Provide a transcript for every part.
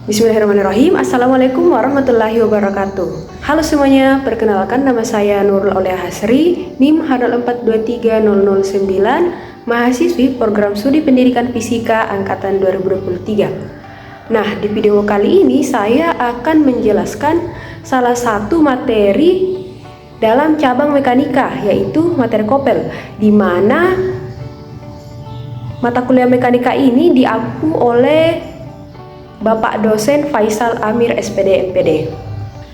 Bismillahirrahmanirrahim. Assalamualaikum warahmatullahi wabarakatuh. Halo semuanya, perkenalkan nama saya Nurul Aulia Hasri, NIM H4230009, mahasiswi program studi pendidikan fisika angkatan 2023. Nah, di video kali ini saya akan menjelaskan salah satu materi dalam cabang mekanika, yaitu materi kopel, di mana mata kuliah mekanika ini diampu oleh Bapak dosen Faisal Amir SPD MPD.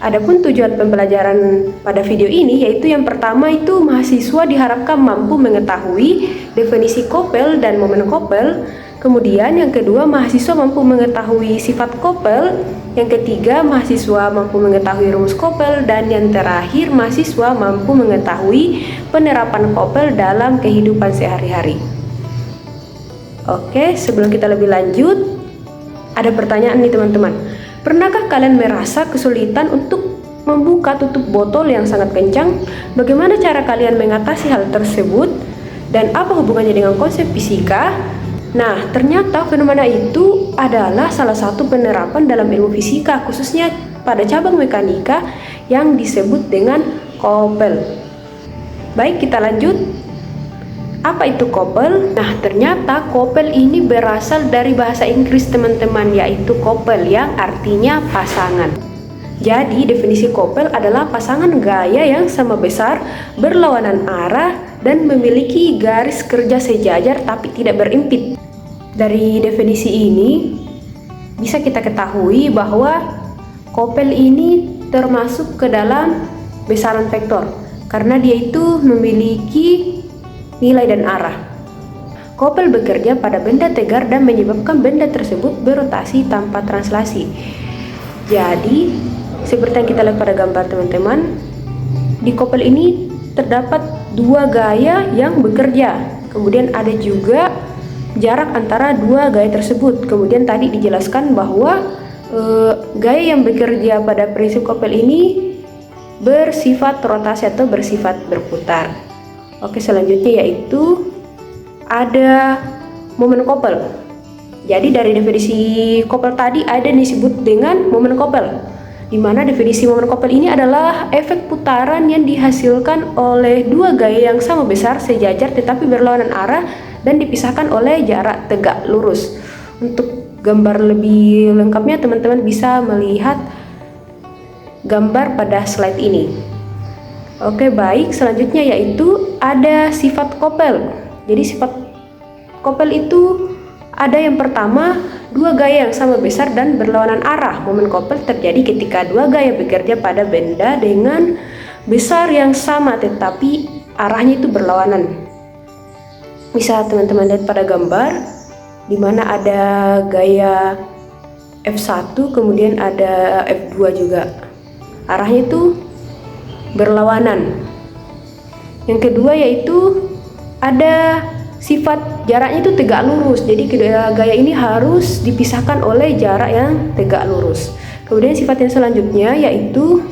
Adapun tujuan pembelajaran pada video ini yaitu yang pertama itu mahasiswa diharapkan mampu mengetahui definisi kopel dan momen kopel. Kemudian yang kedua mahasiswa mampu mengetahui sifat kopel. Yang ketiga mahasiswa mampu mengetahui rumus kopel, dan yang terakhir mahasiswa mampu mengetahui penerapan kopel dalam kehidupan sehari-hari. Oke, sebelum kita lebih lanjut, ada pertanyaan nih teman-teman. Pernahkah kalian merasa kesulitan untuk membuka tutup botol yang sangat kencang? Bagaimana cara kalian mengatasi hal tersebut? Dan apa hubungannya dengan konsep fisika? Nah, ternyata fenomena itu adalah salah satu penerapan dalam ilmu fisika, khususnya pada cabang mekanika yang disebut dengan kopel. Baik, kita lanjut. Apa itu kopel? Nah, ternyata kopel ini berasal dari bahasa Inggris teman-teman, yaitu couple yang artinya pasangan. Jadi, definisi kopel adalah pasangan gaya yang sama besar, berlawanan arah, dan memiliki garis kerja sejajar tapi tidak berimpit. Dari definisi ini, bisa kita ketahui bahwa kopel ini termasuk ke dalam besaran vektor, karena dia itu memiliki nilai dan arah. Kopel bekerja pada benda tegar dan menyebabkan benda tersebut berotasi tanpa translasi. Jadi, seperti yang kita lihat pada gambar teman-teman, di kopel ini terdapat dua gaya yang bekerja. Kemudian ada juga jarak antara dua gaya tersebut. Kemudian tadi dijelaskan bahwa gaya yang bekerja pada prinsip kopel ini bersifat rotasi atau bersifat berputar. Oke, selanjutnya yaitu ada momen kopel. Jadi dari definisi kopel tadi ada yang disebut dengan momen kopel, di mana definisi momen kopel ini adalah efek putaran yang dihasilkan oleh dua gaya yang sama besar sejajar tetapi berlawanan arah dan dipisahkan oleh jarak tegak lurus. Untuk gambar lebih lengkapnya teman-teman bisa melihat gambar pada slide ini. Oke, baik, selanjutnya yaitu ada sifat kopel. Jadi sifat kopel itu ada yang pertama, dua gaya yang sama besar dan berlawanan arah. Momen kopel terjadi ketika dua gaya bekerja pada benda dengan besar yang sama tetapi arahnya itu berlawanan. Bisa teman-teman lihat pada gambar di mana ada gaya F1 kemudian ada F2 juga. Arahnya itu berlawanan. Yang kedua yaitu ada sifat jaraknya itu tegak lurus. Jadi kedua gaya ini harus dipisahkan oleh jarak yang tegak lurus. Kemudian sifat yang selanjutnya yaitu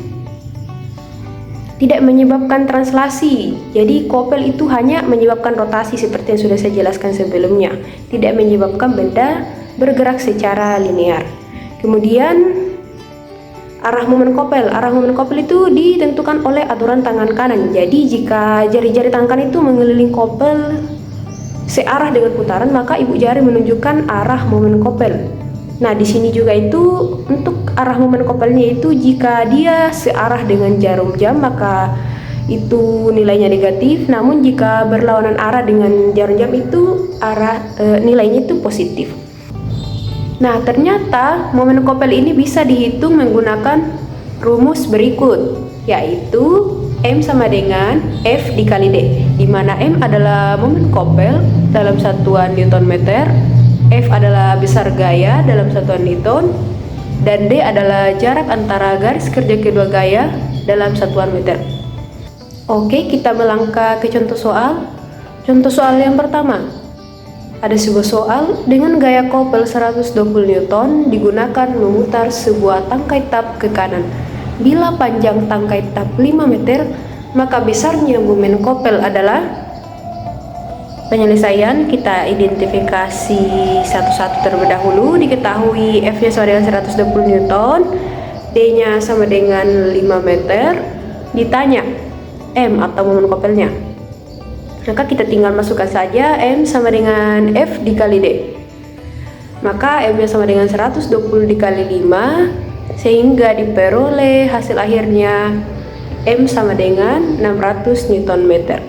tidak menyebabkan translasi. Jadi kopel itu hanya menyebabkan rotasi seperti yang sudah saya jelaskan sebelumnya, tidak menyebabkan benda bergerak secara linear. Kemudian arah momen kopel. Arah momen kopel itu ditentukan oleh aturan tangan kanan. Jadi jika jari-jari tangan kanan itu mengelilingi kopel searah dengan putaran, maka ibu jari menunjukkan arah momen kopel. Nah, di sini juga itu untuk arah momen kopelnya itu jika dia searah dengan jarum jam maka itu nilainya negatif. Namun jika berlawanan arah dengan jarum jam itu nilainya itu positif. Nah, ternyata momen kopel ini bisa dihitung menggunakan rumus berikut, yaitu M sama dengan F dikali D, di mana M adalah momen kopel dalam satuan Newton meter, F adalah besar gaya dalam satuan Newton, dan D adalah jarak antara garis kerja kedua gaya dalam satuan meter. Oke, kita melangkah ke contoh soal. Contoh soal yang pertama. Ada sebuah soal dengan gaya kopel 120 Newton digunakan memutar sebuah tangkai tap ke kanan. Bila panjang tangkai tap 5 meter, maka besarnya momen kopel adalah. Penyelesaian kita identifikasi satu-satu terlebih dahulu. Diketahui F-nya sama dengan 120 Newton, D-nya sama dengan 5 meter. Ditanya M atau momen kopelnya, maka kita tinggal masukkan saja M sama dengan F dikali D. Maka M-nya sama dengan 120 dikali 5, sehingga diperoleh hasil akhirnya M sama dengan 600 Newton meter.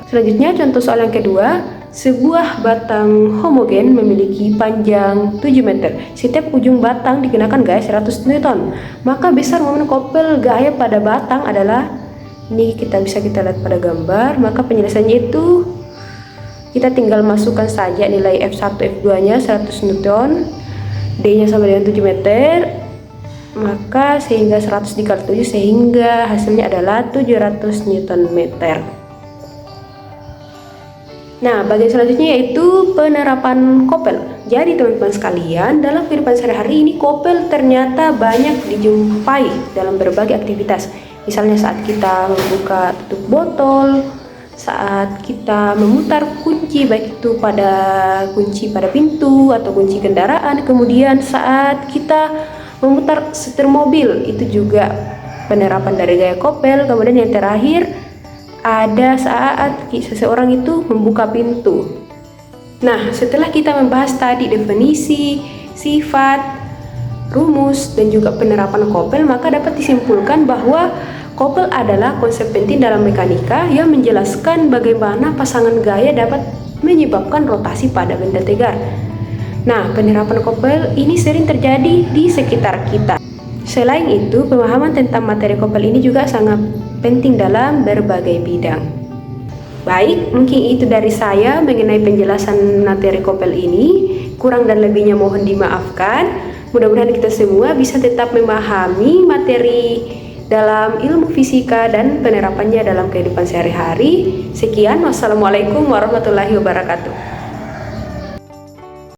Selanjutnya contoh soal yang kedua, sebuah batang homogen memiliki panjang 7 meter. Setiap ujung batang dikenakan gaya 100 Newton. Maka besar momen kopel gaya pada batang adalah, ini kita lihat pada gambar. Maka penyelesaiannya itu kita tinggal masukkan saja nilai F1, F2 nya 100 Newton, D nya sama dengan 7 meter. Maka sehingga 100 dikali 7 sehingga hasilnya adalah 700 Newton meter. Nah, bagian selanjutnya yaitu penerapan kopel. Jadi teman-teman sekalian, dalam kehidupan sehari-hari ini kopel ternyata banyak dijumpai dalam berbagai aktivitas. Misalnya saat kita membuka tutup botol, saat kita memutar kunci, baik itu kunci pada pintu atau kunci kendaraan, kemudian saat kita memutar setir mobil, itu juga penerapan dari gaya kopel. Kemudian yang terakhir, ada saat seseorang itu membuka pintu. Nah, setelah kita membahas tadi definisi, sifat, rumus, dan juga penerapan kopel, maka dapat disimpulkan bahwa kopel adalah konsep penting dalam mekanika yang menjelaskan bagaimana pasangan gaya dapat menyebabkan rotasi pada benda tegar. Nah, penerapan kopel ini sering terjadi di sekitar kita. Selain itu, pemahaman tentang materi kopel ini juga sangat penting dalam berbagai bidang. Baik, mungkin itu dari saya mengenai penjelasan materi kopel ini. Kurang dan lebihnya mohon dimaafkan. Mudah-mudahan kita semua bisa tetap memahami materi dalam ilmu fisika dan penerapannya dalam kehidupan sehari-hari. Sekian, wassalamualaikum warahmatullahi wabarakatuh.